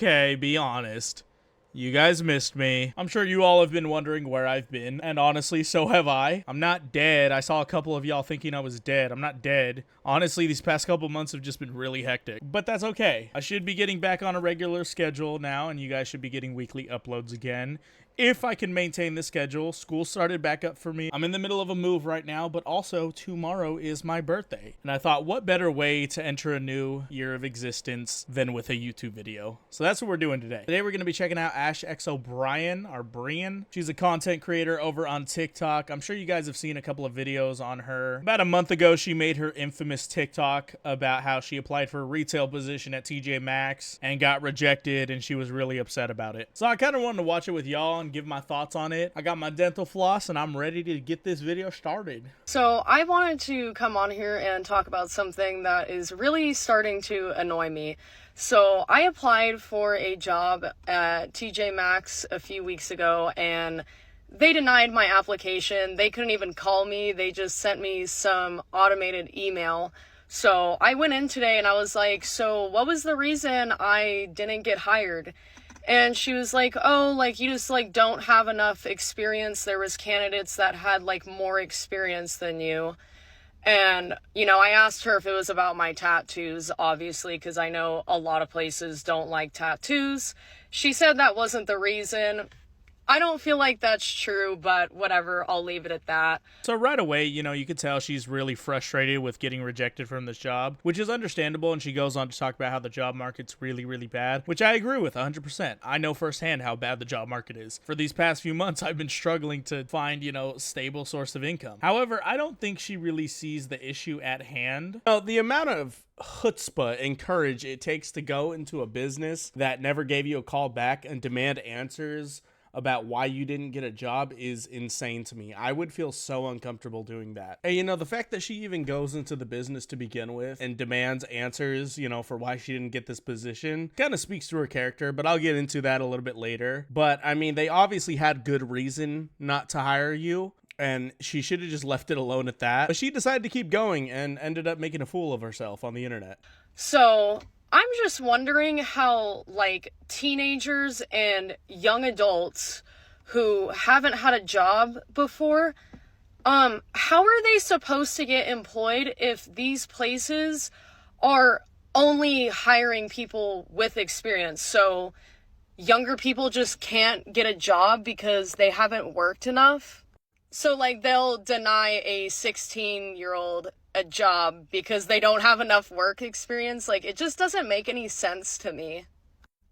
okay, be honest. You guys missed me. I'm sure you all have been wondering where I've been, and honestly, so have I. I'm not dead. I saw a couple of y'all thinking I was dead. I'm not dead. Honestly, these past couple months have just been really hectic, but that's okay. I should be getting back on a regular schedule now, and you guys should be getting weekly uploads again. If I can maintain the schedule. School started back up for me. I'm in the middle of a move right now, but also tomorrow is my birthday. And I thought, what better way to enter a new year of existence than with a YouTube video? So that's what we're doing today. Today we're going to be checking out Ash X O'Brien, or Brian. She's a content creator over on TikTok. I'm sure you guys have seen a couple of videos on her. About a month ago, she made her infamous TikTok about how she applied for a retail position at TJ Maxx and got rejected, and she was really upset about it. So I kind of wanted to watch it with y'all and give my thoughts on it. I got my dental floss and I'm ready to get this video started. So I wanted to come on here and talk about something that is really starting to annoy me. So I applied for a job at TJ Maxx a few weeks ago and they denied my application. They couldn't even call me. They just sent me some automated email. So I went in today and I was like, so what was the reason I didn't get hired? And she was like, oh, like, you just, like, don't have enough experience. There was candidates that had, like, more experience than you. And, you know, I asked her if it was about my tattoos, obviously, because I know a lot of places don't like tattoos. She said that wasn't the reason. I don't feel like that's true, but whatever, I'll leave it at that. So right away, you know, you could tell she's really frustrated with getting rejected from this job, which is understandable, and she goes on to talk about how the job market's really, really bad, which I agree with 100%. I know firsthand how bad the job market is. For these past few months, I've been struggling to find, you know, stable source of income. However, I don't think she really sees the issue at hand. You know, the amount of chutzpah and courage it takes to go into a business that never gave you a call back and demand answers about why you didn't get a job is insane to me. I would feel so uncomfortable doing that. And, you know, the fact that she even goes into the business to begin with and demands answers, you know, for why she didn't get this position kind of speaks to her character, but I'll get into that a little bit later. But, I mean, they obviously had good reason not to hire you, and she should have just left it alone at that. But she decided to keep going and ended up making a fool of herself on the internet. So I'm just wondering how, like, teenagers and young adults who haven't had a job before, how are they supposed to get employed if these places are only hiring people with experience? So younger people just can't get a job because they haven't worked enough? So, like, they'll deny a 16-year-old a job because they don't have enough work experience. Like, it just doesn't make any sense to me.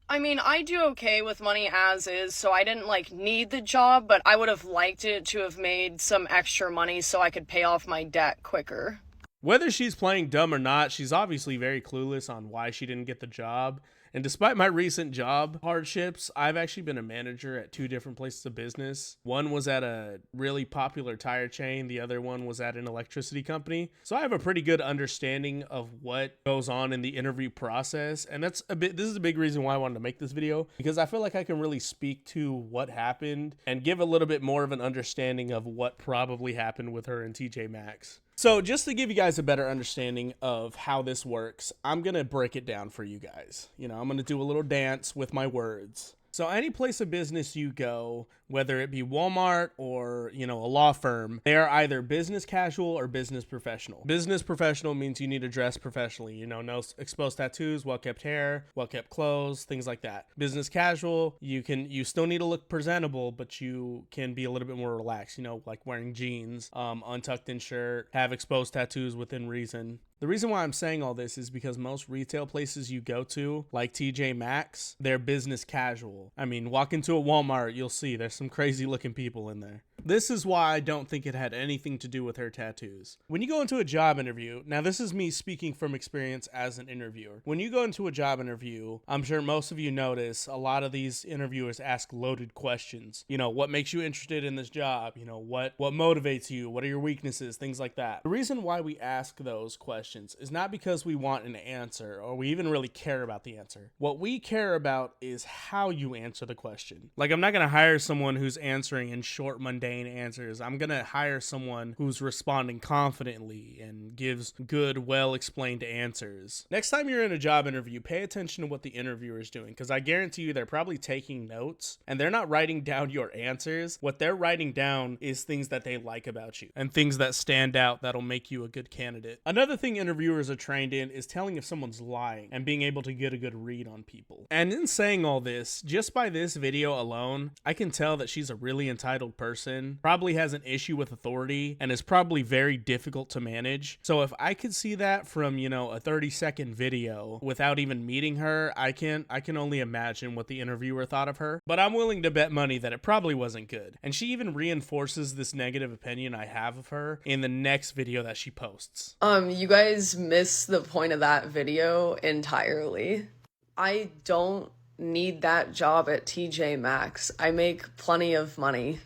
I mean, I do okay with money as is, so I didn't, like, need the job, but I would have liked it to have made some extra money so I could pay off my debt quicker. Whether she's playing dumb or not, she's obviously very clueless on why she didn't get the job. And despite my recent job hardships, I've actually been a manager at 2 different places of business. One was at a really popular tire chain. The other one was at an electricity company. So I have a pretty good understanding of what goes on in the interview process. And this is a big reason why I wanted to make this video, because I feel like I can really speak to what happened and give a little bit more of an understanding of what probably happened with her and TJ Maxx. So just to give you guys a better understanding of how this works, I'm going to break it down for you guys. You know, I'm going to do a little dance with my words. So any place of business you go, whether it be Walmart or, you know, a law firm, they are either business casual or business professional. Business professional means you need to dress professionally, you know, no exposed tattoos, well-kept hair, well-kept clothes, things like that. Business casual, you still need to look presentable, but you can be a little bit more relaxed, you know, like wearing jeans, untucked in shirt, have exposed tattoos within reason. The reason why I'm saying all this is because most retail places you go to, like TJ Maxx, they're business casual. I mean, walk into a Walmart, you'll see there's some crazy looking people in there. This is why I don't think it had anything to do with her tattoos. When you go into a job interview, now this is me speaking from experience as an interviewer. When you go into a job interview, I'm sure most of you notice a lot of these interviewers ask loaded questions. You know, what makes you interested in this job? You know, what motivates you? What are your weaknesses? Things like that. The reason why we ask those questions is not because we want an answer or we even really care about the answer. What we care about is how you answer the question. Like, I'm not going to hire someone who's answering in short, mundane mundane answers. I'm going to hire someone who's responding confidently and gives good, well-explained answers. Next time you're in a job interview, pay attention to what the interviewer is doing, because I guarantee you they're probably taking notes and they're not writing down your answers. What they're writing down is things that they like about you and things that stand out that'll make you a good candidate. Another thing interviewers are trained in is telling if someone's lying and being able to get a good read on people. And in saying all this, just by this video alone, I can tell that she's a really entitled person, probably has an issue with authority, and is probably very difficult to manage. So if I could see that from, you know, a 30-second video without even meeting her, I can only imagine what the interviewer thought of her. But I'm willing to bet money that it probably wasn't good. And she even reinforces this negative opinion I have of her in the next video that she posts. You guys miss the point of that video entirely. I don't need that job at TJ Maxx. I make plenty of money.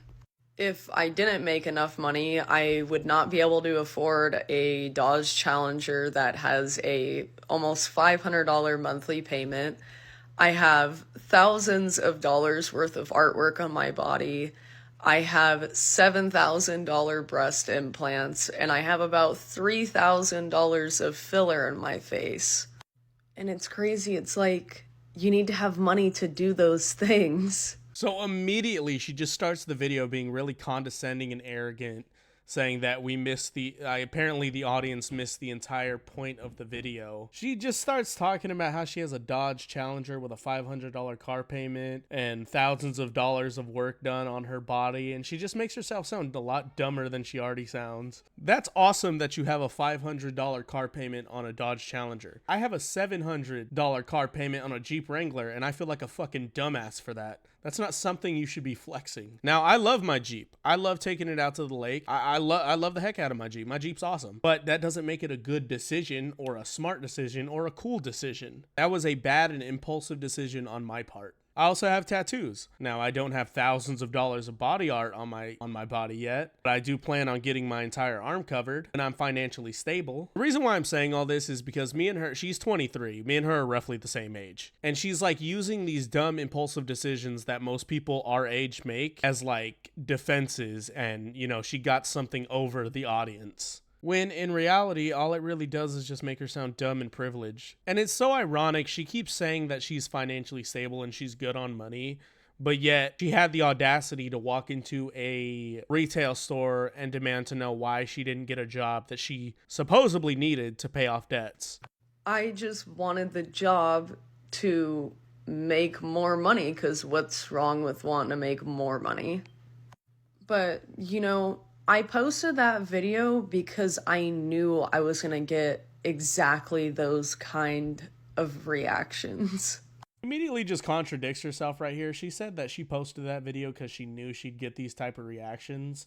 If I didn't make enough money, I would not be able to afford a Dodge Challenger that has a almost $500 monthly payment. I have thousands of dollars worth of artwork on my body. I have $7,000 breast implants, and I have about $3,000 of filler in my face. And it's crazy. It's like, you need to have money to do those things. So immediately she just starts the video being really condescending and arrogant, saying that we missed apparently the audience missed the entire point of the video. She just starts talking about how she has a Dodge Challenger with a $500 car payment and thousands of dollars of work done on her body, and she just makes herself sound a lot dumber than she already sounds. That's awesome that you have a $500 car payment on a Dodge Challenger. I have a $700 car payment on a Jeep Wrangler, and I feel like a fucking dumbass for that. That's not something you should be flexing. Now, I love my Jeep. I love taking it out to the lake. I love the heck out of my Jeep. My Jeep's awesome. But that doesn't make it a good decision or a smart decision or a cool decision. That was a bad and impulsive decision on my part. I also have tattoos. Now, I don't have thousands of dollars of body art on my body yet, but I do plan on getting my entire arm covered, and I'm financially stable. The reason why I'm saying all this is because me and her, she's 23, me and her are roughly the same age, and she's like using these dumb impulsive decisions that most people our age make as like defenses, and you know, she got something over the audience. When in reality, all it really does is just make her sound dumb and privileged. And it's so ironic, she keeps saying that she's financially stable and she's good on money, but yet she had the audacity to walk into a retail store and demand to know why she didn't get a job that she supposedly needed to pay off debts. I just wanted the job to make more money, because what's wrong with wanting to make more money? But, you know, I posted that video because I knew I was going to get exactly those kind of reactions. Immediately just contradicts herself right here. She said that she posted that video because she knew she'd get these type of reactions,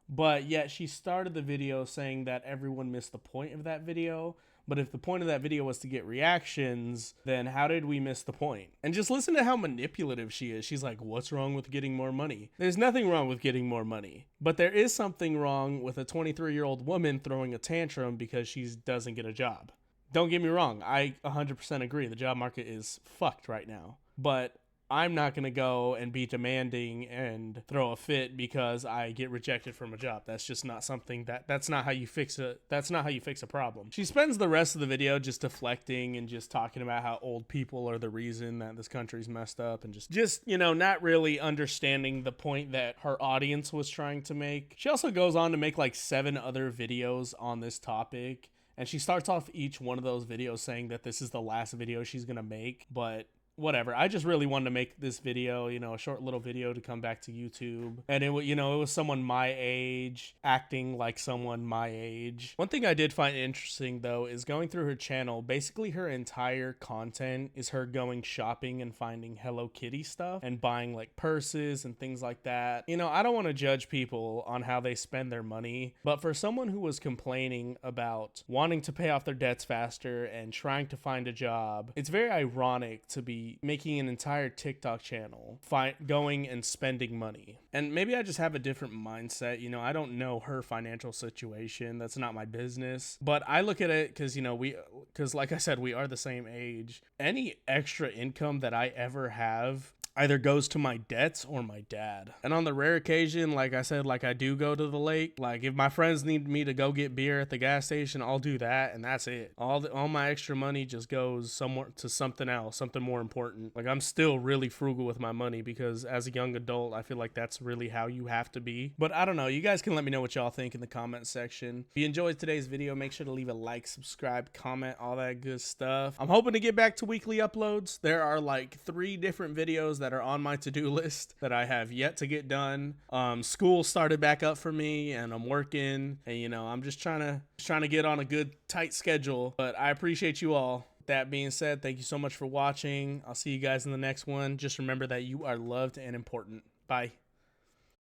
but yet she started the video saying that everyone missed the point of that video. But if the point of that video was to get reactions, then how did we miss the point? And just listen to how manipulative she is. She's like, what's wrong with getting more money? There's nothing wrong with getting more money. But there is something wrong with a 23-year-old woman throwing a tantrum because she doesn't get a job. Don't get me wrong. I 100% agree. The job market is fucked right now. But I'm not going to go and be demanding and throw a fit because I get rejected from a job. That's just not something that's not how you fix a problem. She spends the rest of the video just deflecting and just talking about how old people are the reason that this country's messed up, and just, you know, not really understanding the point that her audience was trying to make. She also goes on to make like 7 other videos on this topic, and she starts off each one of those videos saying that this is the last video she's going to make, but whatever. I just really wanted to make this video, you know, a short little video to come back to YouTube. And it was someone my age acting like someone my age. One thing I did find interesting though is going through her channel, basically her entire content is her going shopping and finding Hello Kitty stuff and buying like purses and things like that. You know, I don't want to judge people on how they spend their money, but for someone who was complaining about wanting to pay off their debts faster and trying to find a job, it's very ironic to be making an entire TikTok channel, going and spending money. And maybe I just have a different mindset. You know, I don't know her financial situation. That's not my business. But I look at it because, you know, because like I said, we are the same age. Any extra income that I ever have, either goes to my debts or my dad. And on the rare occasion, like I said, like I do go to the lake, like if my friends need me to go get beer at the gas station, I'll do that, and that's it. All my extra money just goes somewhere to something else, something more important. Like I'm still really frugal with my money because as a young adult, I feel like that's really how you have to be. But I don't know. You guys can let me know what y'all think in the comment section. If you enjoyed today's video, make sure to leave a like, subscribe, comment, all that good stuff. I'm hoping to get back to weekly uploads. There are like 3 different videos that are on my to-do list that I have yet to get done. School started back up for me and I'm working, and you know, I'm just trying to get on a good tight schedule. But I appreciate you all. That being said, thank you so much for watching. I'll see you guys in the next one. Just remember that you are loved and important. Bye.